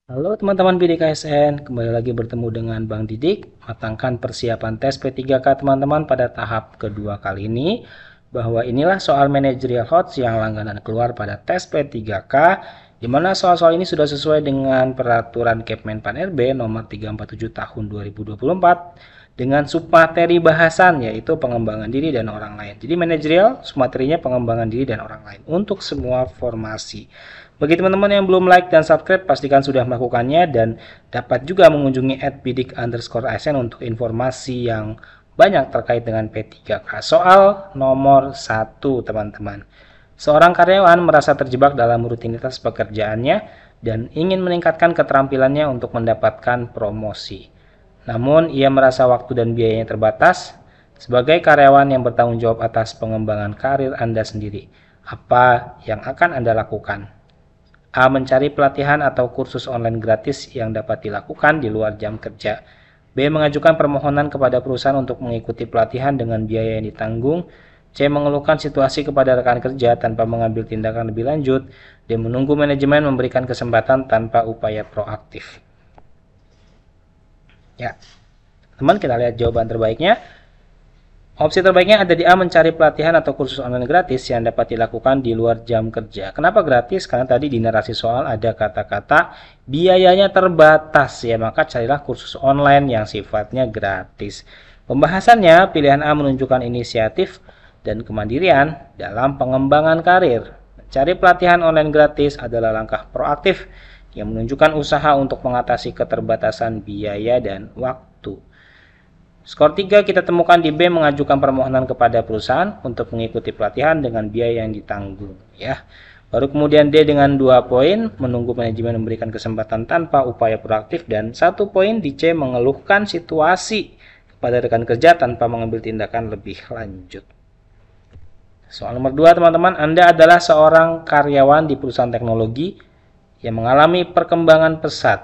Halo teman-teman BDKSN, kembali lagi bertemu dengan Bang Didik, matangkan persiapan tes P3K teman-teman pada tahap kedua kali ini, bahwa inilah soal managerial HOTS yang langganan keluar pada tes P3K, di mana soal-soal ini sudah sesuai dengan peraturan Kepmenpan RB nomor 347 tahun 2024 dengan submateri bahasan yaitu pengembangan diri dan orang lain. Jadi manajerial submaterinya pengembangan diri dan orang lain untuk semua formasi. Bagi teman-teman yang belum like dan subscribe, pastikan sudah melakukannya dan dapat juga mengunjungi @bidik_asn untuk informasi yang banyak terkait dengan P3K. Soal nomor 1, teman-teman. Seorang karyawan merasa terjebak dalam rutinitas pekerjaannya dan ingin meningkatkan keterampilannya untuk mendapatkan promosi. Namun, ia merasa waktu dan biayanya terbatas. Sebagai karyawan yang bertanggung jawab atas pengembangan karir Anda sendiri, apa yang akan Anda lakukan? A. Mencari pelatihan atau kursus online gratis yang dapat dilakukan di luar jam kerja. B. Mengajukan permohonan kepada perusahaan untuk mengikuti pelatihan dengan biaya yang ditanggung. C. Mengeluhkan situasi kepada rekan kerja tanpa mengambil tindakan lebih lanjut. D. Menunggu manajemen memberikan kesempatan tanpa upaya proaktif. Ya, teman, kita lihat jawaban terbaiknya. Opsi terbaiknya ada di A, mencari pelatihan atau kursus online gratis yang dapat dilakukan di luar jam kerja. Kenapa gratis? Karena tadi di narasi soal ada kata-kata biayanya terbatas, ya, maka carilah kursus online yang sifatnya gratis. Pembahasannya, pilihan A menunjukkan inisiatif dan kemandirian dalam pengembangan karir. Mencari pelatihan online gratis adalah langkah proaktif yang menunjukkan usaha untuk mengatasi keterbatasan biaya dan waktu. Skor 3 kita temukan di B, mengajukan permohonan kepada perusahaan untuk mengikuti pelatihan dengan biaya yang ditanggung, ya. Baru kemudian D dengan 2 poin, menunggu manajemen memberikan kesempatan tanpa upaya proaktif, dan 1 poin di C, mengeluhkan situasi kepada rekan kerja tanpa mengambil tindakan lebih lanjut. Soal nomor 2, teman-teman, Anda adalah seorang karyawan di perusahaan teknologi yang mengalami perkembangan pesat.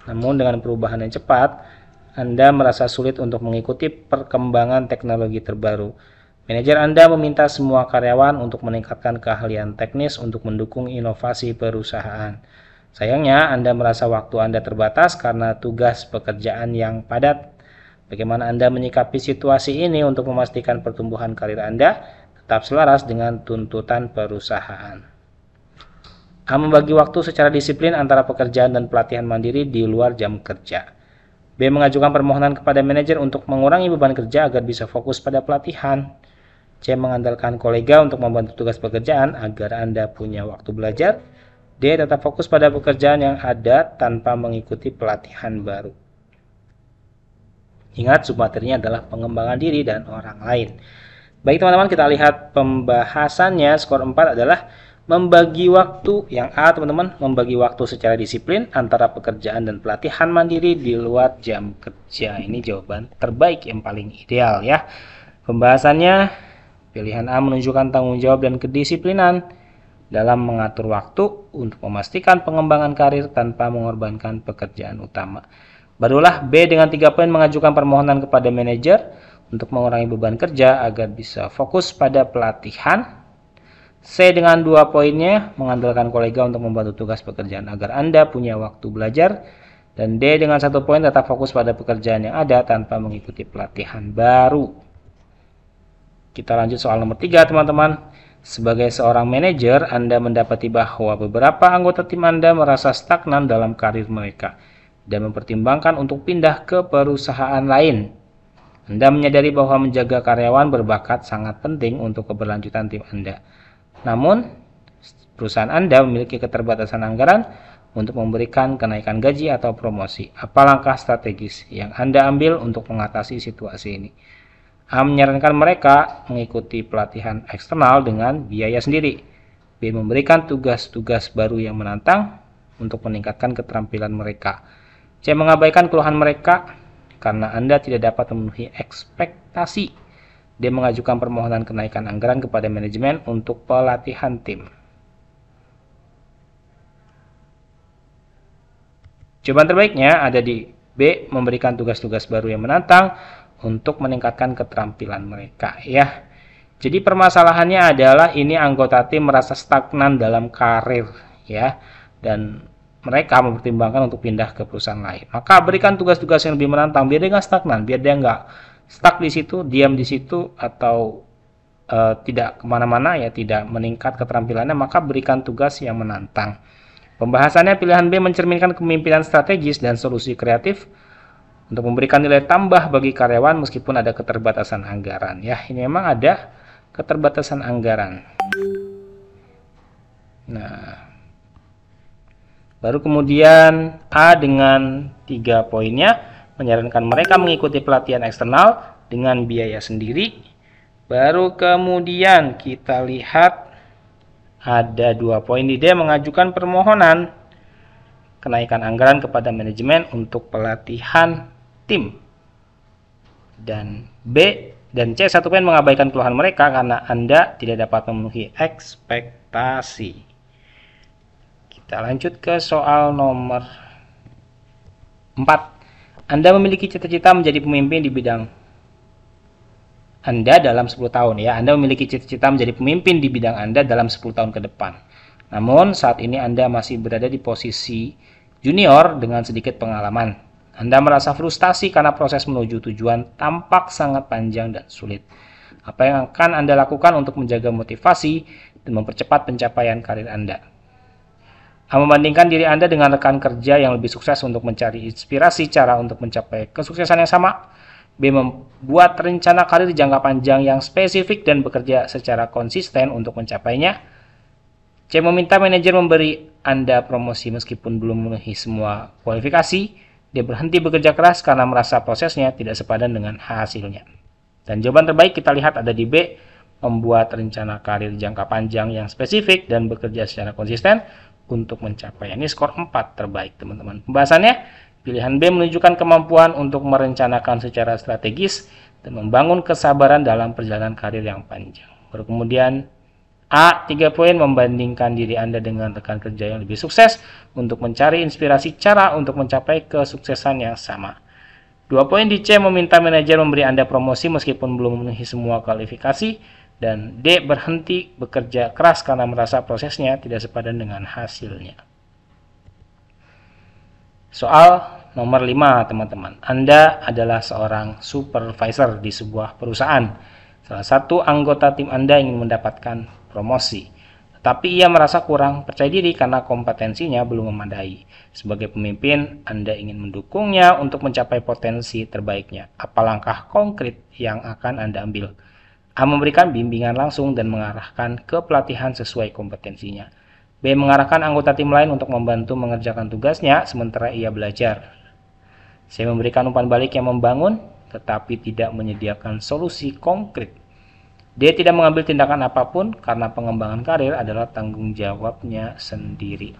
Namun dengan perubahan yang cepat, Anda merasa sulit untuk mengikuti perkembangan teknologi terbaru. Manajer Anda meminta semua karyawan untuk meningkatkan keahlian teknis untuk mendukung inovasi perusahaan. Sayangnya, Anda merasa waktu Anda terbatas karena tugas pekerjaan yang padat. Bagaimana Anda menyikapi situasi ini untuk memastikan pertumbuhan karir Anda tetap selaras dengan tuntutan perusahaan? A. Membagi waktu secara disiplin antara pekerjaan dan pelatihan mandiri di luar jam kerja. B. Mengajukan permohonan kepada manajer untuk mengurangi beban kerja agar bisa fokus pada pelatihan. C. Mengandalkan kolega untuk membantu tugas pekerjaan agar Anda punya waktu belajar. D. Tetap fokus pada pekerjaan yang ada tanpa mengikuti pelatihan baru. Ingat, submaterinya adalah pengembangan diri dan orang lain. Baik teman-teman, kita lihat pembahasannya. Skor 4 adalah membagi waktu. Yang A, teman-teman, membagi waktu secara disiplin antara pekerjaan dan pelatihan mandiri di luar jam kerja. Ini jawaban terbaik yang paling ideal, ya. Pembahasannya, pilihan A menunjukkan tanggung jawab dan kedisiplinan dalam mengatur waktu untuk memastikan pengembangan karir tanpa mengorbankan pekerjaan utama. Barulah B dengan 3 poin, mengajukan permohonan kepada manajer untuk mengurangi beban kerja agar bisa fokus pada pelatihan. C dengan 2 poinnya, mengandalkan kolega untuk membantu tugas pekerjaan agar Anda punya waktu belajar. Dan D dengan 1 poin, tetap fokus pada pekerjaan yang ada tanpa mengikuti pelatihan baru. Kita lanjut soal nomor 3, teman-teman. Sebagai seorang manajer, Anda mendapati bahwa beberapa anggota tim Anda merasa stagnan dalam karir mereka dan mempertimbangkan untuk pindah ke perusahaan lain. Anda menyadari bahwa menjaga karyawan berbakat sangat penting untuk keberlanjutan tim Anda. Namun, perusahaan Anda memiliki keterbatasan anggaran untuk memberikan kenaikan gaji atau promosi. Apa langkah strategis yang Anda ambil untuk mengatasi situasi ini? A. Menyarankan mereka mengikuti pelatihan eksternal dengan biaya sendiri. B. Memberikan tugas-tugas baru yang menantang untuk meningkatkan keterampilan mereka. C. Mengabaikan keluhan mereka karena Anda tidak dapat memenuhi ekspektasi. D. Mengajukan permohonan kenaikan anggaran kepada manajemen untuk pelatihan tim. Jawaban terbaiknya ada di B. Memberikan tugas-tugas baru yang menantang untuk meningkatkan keterampilan mereka, ya. Jadi permasalahannya adalah ini anggota tim merasa stagnan dalam karir, ya. Dan mereka mempertimbangkan untuk pindah ke perusahaan lain. Maka berikan tugas-tugas yang lebih menantang biar dia nggak stagnan, biar dia nggak stuck di situ, diam di situ, atau tidak kemana-mana, ya tidak meningkat keterampilannya. Maka berikan tugas yang menantang. Pembahasannya, pilihan B mencerminkan kepemimpinan strategis dan solusi kreatif untuk memberikan nilai tambah bagi karyawan meskipun ada keterbatasan anggaran. Ya, ini memang ada keterbatasan anggaran. Nah, baru kemudian A dengan 3 poinnya menyarankan mereka mengikuti pelatihan eksternal dengan biaya sendiri. Baru kemudian kita lihat ada 2 poin di D, mengajukan permohonan kenaikan anggaran kepada manajemen untuk pelatihan tim. Dan B dan C, 1 poin mengabaikan keluhan mereka karena Anda tidak dapat memenuhi ekspektasi. Kita lanjut ke soal nomor 4. Anda memiliki cita-cita menjadi pemimpin di bidang Anda dalam 10 tahun, ya. Anda memiliki cita-cita menjadi pemimpin di bidang Anda dalam 10 tahun ke depan. Namun saat ini Anda masih berada di posisi junior dengan sedikit pengalaman. Anda merasa frustasi karena proses menuju tujuan tampak sangat panjang dan sulit. Apa yang akan Anda lakukan untuk menjaga motivasi dan mempercepat pencapaian karir Anda? A. Membandingkan diri Anda dengan rekan kerja yang lebih sukses untuk mencari inspirasi cara untuk mencapai kesuksesan yang sama. B. Membuat rencana karir jangka panjang yang spesifik dan bekerja secara konsisten untuk mencapainya. C. Meminta manajer memberi Anda promosi meskipun belum memenuhi semua kualifikasi. D. Berhenti bekerja keras karena merasa prosesnya tidak sepadan dengan hasilnya. Dan jawaban terbaik kita lihat ada di B. Membuat rencana karir jangka panjang yang spesifik dan bekerja secara konsisten untuk mencapai. Ini skor 4 terbaik, teman-teman. Pembahasannya, pilihan B menunjukkan kemampuan untuk merencanakan secara strategis dan membangun kesabaran dalam perjalanan karir yang panjang. Baru kemudian A, 3 poin membandingkan diri Anda dengan rekan kerja yang lebih sukses untuk mencari inspirasi cara untuk mencapai kesuksesan yang sama. 2 poin di C, meminta manajer memberi Anda promosi meskipun belum memenuhi semua kualifikasi. Dan D, berhenti bekerja keras karena merasa prosesnya tidak sepadan dengan hasilnya. Soal nomor 5, teman-teman. Anda adalah seorang supervisor di sebuah perusahaan. Salah satu anggota tim Anda ingin mendapatkan promosi, tetapi ia merasa kurang percaya diri karena kompetensinya belum memadai. Sebagai pemimpin, Anda ingin mendukungnya untuk mencapai potensi terbaiknya. Apa langkah konkret yang akan Anda ambil? A. Memberikan bimbingan langsung dan mengarahkan ke pelatihan sesuai kompetensinya. B. Mengarahkan anggota tim lain untuk membantu mengerjakan tugasnya sementara ia belajar. C. Memberikan umpan balik yang membangun tetapi tidak menyediakan solusi konkret. D. Tidak mengambil tindakan apapun karena pengembangan karir adalah tanggung jawabnya sendiri.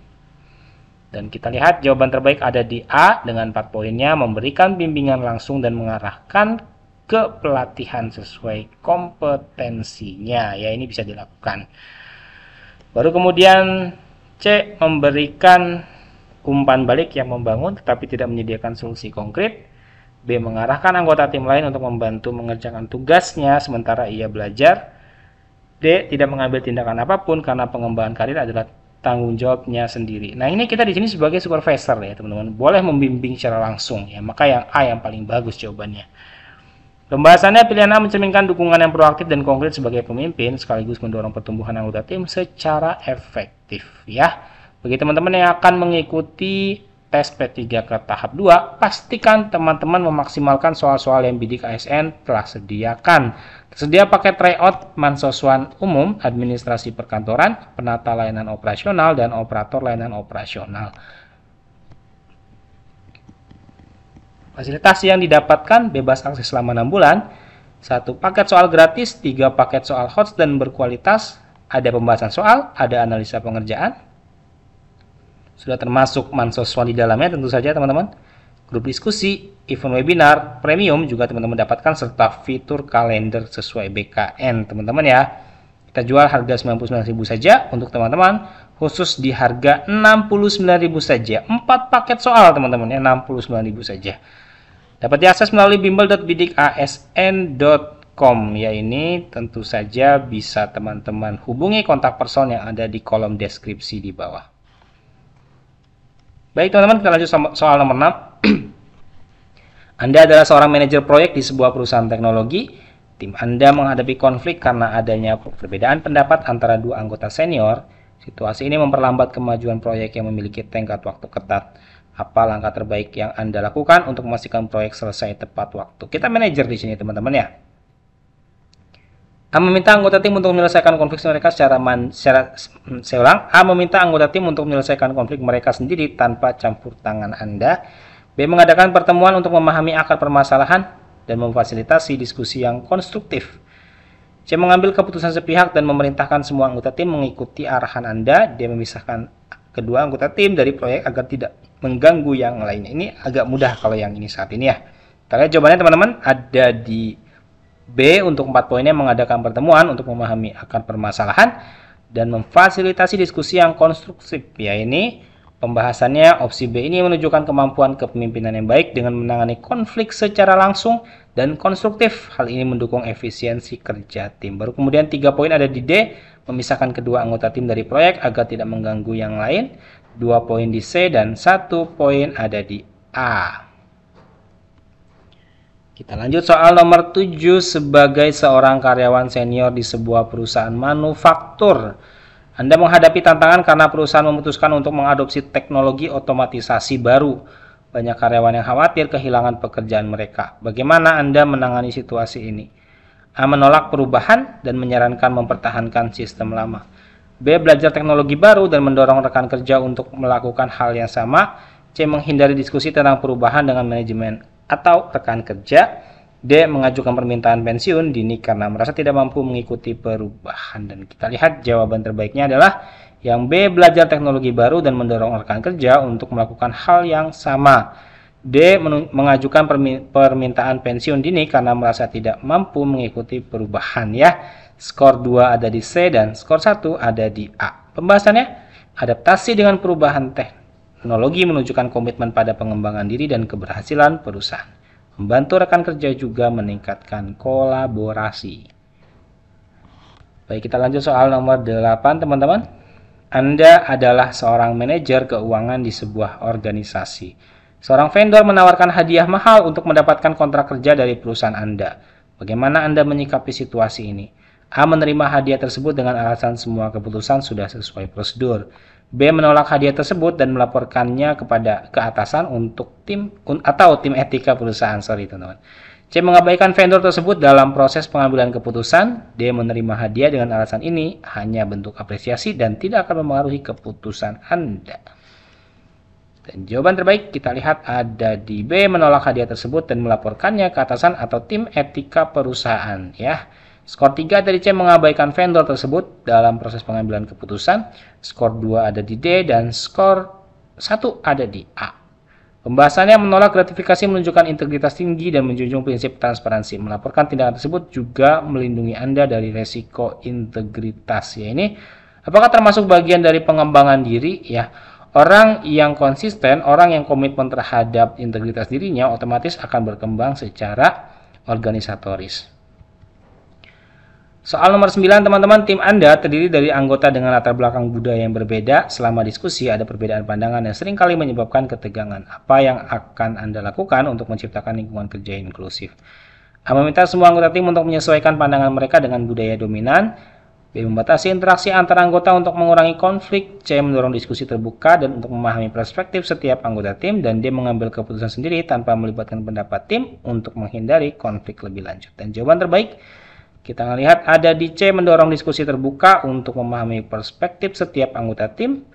Dan kita lihat jawaban terbaik ada di A dengan 4 poinnya, memberikan bimbingan langsung dan mengarahkan ke pelatihan sesuai kompetensinya. Ya, ini bisa dilakukan. Baru kemudian C, memberikan umpan balik yang membangun tetapi tidak menyediakan solusi konkret. B, mengarahkan anggota tim lain untuk membantu mengerjakan tugasnya sementara ia belajar. D, tidak mengambil tindakan apapun karena pengembangan karir adalah tanggung jawabnya sendiri. Nah, ini kita di sini sebagai supervisor ya, teman-teman. Boleh membimbing secara langsung ya. Maka yang A yang paling bagus jawabannya. Pembahasannya, pilihan A mencerminkan dukungan yang proaktif dan konkret sebagai pemimpin sekaligus mendorong pertumbuhan anggota tim secara efektif ya. Bagi teman-teman yang akan mengikuti tes P3 ke tahap 2, pastikan teman-teman memaksimalkan soal-soal yang Bidik ASN telah sediakan. Tersedia paket tryout mahasiswa umum, administrasi perkantoran, penata layanan operasional, dan operator layanan operasional. Fasilitas yang didapatkan bebas akses selama 6 bulan, 1 paket soal gratis, 3 paket soal hots dan berkualitas, ada pembahasan soal, ada analisa pengerjaan, sudah termasuk mahasiswa di dalamnya tentu saja teman-teman, grup diskusi, event webinar, premium juga teman-teman dapatkan, serta fitur kalender sesuai BKN teman-teman ya. Kita jual harga 99.000 saja untuk teman-teman, khusus di harga 69.000 saja. 4 paket soal teman-teman ya, 69.000 saja. Dapat diakses melalui bimbel.bidikasn.com ya. Ini tentu saja bisa teman-teman hubungi kontak person yang ada di kolom deskripsi di bawah. Baik teman-teman, kita lanjut soal nomor 6. Anda adalah seorang manajer proyek di sebuah perusahaan teknologi. Tim Anda menghadapi konflik karena adanya perbedaan pendapat antara dua anggota senior. Situasi ini memperlambat kemajuan proyek yang memiliki tenggat waktu ketat. Apa langkah terbaik yang Anda lakukan untuk memastikan proyek selesai tepat waktu? Kita manajer di sini teman-teman ya. A meminta anggota tim untuk menyelesaikan konflik mereka A meminta anggota tim untuk menyelesaikan konflik mereka sendiri tanpa campur tangan Anda. B mengadakan pertemuan untuk memahami akar permasalahan dan memfasilitasi diskusi yang konstruktif. C mengambil keputusan sepihak dan memerintahkan semua anggota tim mengikuti arahan Anda. D memisahkan kedua anggota tim dari proyek agar tidak mengganggu yang lain. Ini agak mudah kalau yang ini saat ini ya. Kita lihat jawabannya teman-teman, ada di B untuk 4 poinnya, mengadakan pertemuan untuk memahami akar permasalahan dan memfasilitasi diskusi yang konstruktif. Ya, ini pembahasannya opsi B ini menunjukkan kemampuan kepemimpinan yang baik dengan menangani konflik secara langsung dan konstruktif. Hal ini mendukung efisiensi kerja tim. Baru kemudian 3 poin ada di D, memisahkan kedua anggota tim dari proyek agar tidak mengganggu yang lain. 2 poin di C dan 1 poin ada di A. Kita lanjut soal nomor 7. Sebagai seorang karyawan senior di sebuah perusahaan manufaktur, Anda menghadapi tantangan karena perusahaan memutuskan untuk mengadopsi teknologi otomatisasi baru. Banyak karyawan yang khawatir kehilangan pekerjaan mereka. Bagaimana Anda menangani situasi ini? A. Menolak perubahan dan menyarankan mempertahankan sistem lama. B. Belajar teknologi baru dan mendorong rekan kerja untuk melakukan hal yang sama. C. Menghindari diskusi tentang perubahan dengan manajemen atau rekan kerja. D. Mengajukan permintaan pensiun dini karena merasa tidak mampu mengikuti perubahan. Dan kita lihat jawaban terbaiknya adalah yang B. Belajar teknologi baru dan mendorong rekan kerja untuk melakukan hal yang sama. D. Mengajukan permintaan pensiun dini karena merasa tidak mampu mengikuti perubahan ya. Skor 2 ada di C dan skor 1 ada di A. Pembahasannya, adaptasi dengan perubahan teknologi menunjukkan komitmen pada pengembangan diri dan keberhasilan perusahaan. Membantu rekan kerja juga meningkatkan kolaborasi. Baik, kita lanjut soal nomor 8 teman-teman. Anda adalah seorang manajer keuangan di sebuah organisasi. Seorang vendor menawarkan hadiah mahal untuk mendapatkan kontrak kerja dari perusahaan Anda. Bagaimana Anda menyikapi situasi ini? A. Menerima hadiah tersebut dengan alasan semua keputusan sudah sesuai prosedur. B. Menolak hadiah tersebut dan melaporkannya ke atasan untuk tim etika perusahaan. Teman-teman. C. Mengabaikan vendor tersebut dalam proses pengambilan keputusan. D. Menerima hadiah dengan alasan ini hanya bentuk apresiasi dan tidak akan mempengaruhi keputusan Anda. Dan jawaban terbaik kita lihat ada di B. Menolak hadiah tersebut dan melaporkannya ke atasan atau tim etika perusahaan ya. Skor 3 dari C, mengabaikan vendor tersebut dalam proses pengambilan keputusan. Skor 2 ada di D dan skor 1 ada di A. Pembahasannya, menolak gratifikasi menunjukkan integritas tinggi dan menjunjung prinsip transparansi. Melaporkan tindakan tersebut juga melindungi Anda dari resiko integritas. Ya, ini apakah termasuk bagian dari pengembangan diri? Ya, orang yang konsisten, orang yang komitmen terhadap integritas dirinya otomatis akan berkembang secara organisatoris. Soal nomor 9 teman-teman, tim Anda terdiri dari anggota dengan latar belakang budaya yang berbeda. Selama diskusi ada perbedaan pandangan yang seringkali menyebabkan ketegangan. Apa yang akan Anda lakukan untuk menciptakan lingkungan kerja inklusif? A. Meminta semua anggota tim untuk menyesuaikan pandangan mereka dengan budaya dominan. B. Membatasi interaksi antara anggota untuk mengurangi konflik. C. Mendorong diskusi terbuka dan untuk memahami perspektif setiap anggota tim. Dan D. Mengambil keputusan sendiri tanpa melibatkan pendapat tim untuk menghindari konflik lebih lanjut. Dan jawaban terbaik kita melihat ada di C, mendorong diskusi terbuka untuk memahami perspektif setiap anggota tim.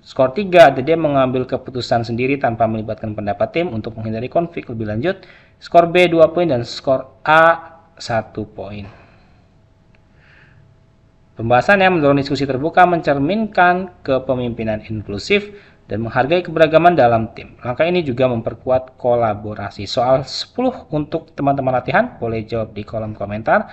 Skor 3 ada D, mengambil keputusan sendiri tanpa melibatkan pendapat tim untuk menghindari konflik lebih lanjut. Skor B 2 poin dan skor A 1 poin. Pembahasannya, mendorong diskusi terbuka mencerminkan kepemimpinan inklusif dan menghargai keberagaman dalam tim. Langkah ini juga memperkuat kolaborasi. Soal 10 untuk teman-teman latihan, boleh jawab di kolom komentar.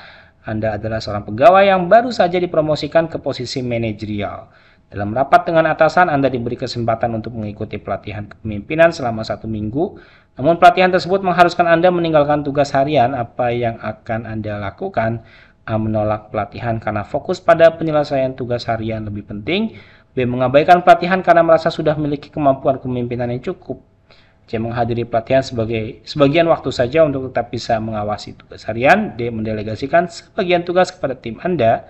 Anda adalah seorang pegawai yang baru saja dipromosikan ke posisi manajerial. Dalam rapat dengan atasan, Anda diberi kesempatan untuk mengikuti pelatihan kepemimpinan selama 1 minggu. Namun pelatihan tersebut mengharuskan Anda meninggalkan tugas harian. Apa yang akan Anda lakukan? A. Menolak pelatihan karena fokus pada penyelesaian tugas harian lebih penting. B. Mengabaikan pelatihan karena merasa sudah memiliki kemampuan kepemimpinan yang cukup. C. Menghadiri pelatihan sebagian waktu saja untuk tetap bisa mengawasi tugas harian. D. Mendelegasikan sebagian tugas kepada tim Anda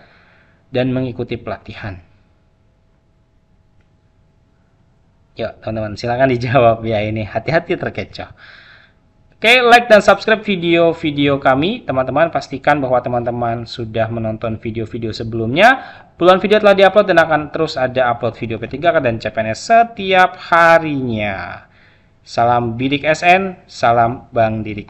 dan mengikuti pelatihan. Yuk teman-teman, silakan dijawab ya ini. Hati-hati terkecoh. Oke, like dan subscribe video-video kami. Teman-teman pastikan bahwa teman-teman sudah menonton video-video sebelumnya. Puluhan video telah diupload dan akan terus ada upload video P3K dan CPNS setiap harinya. Salam Bidik SN, salam Bang Didik.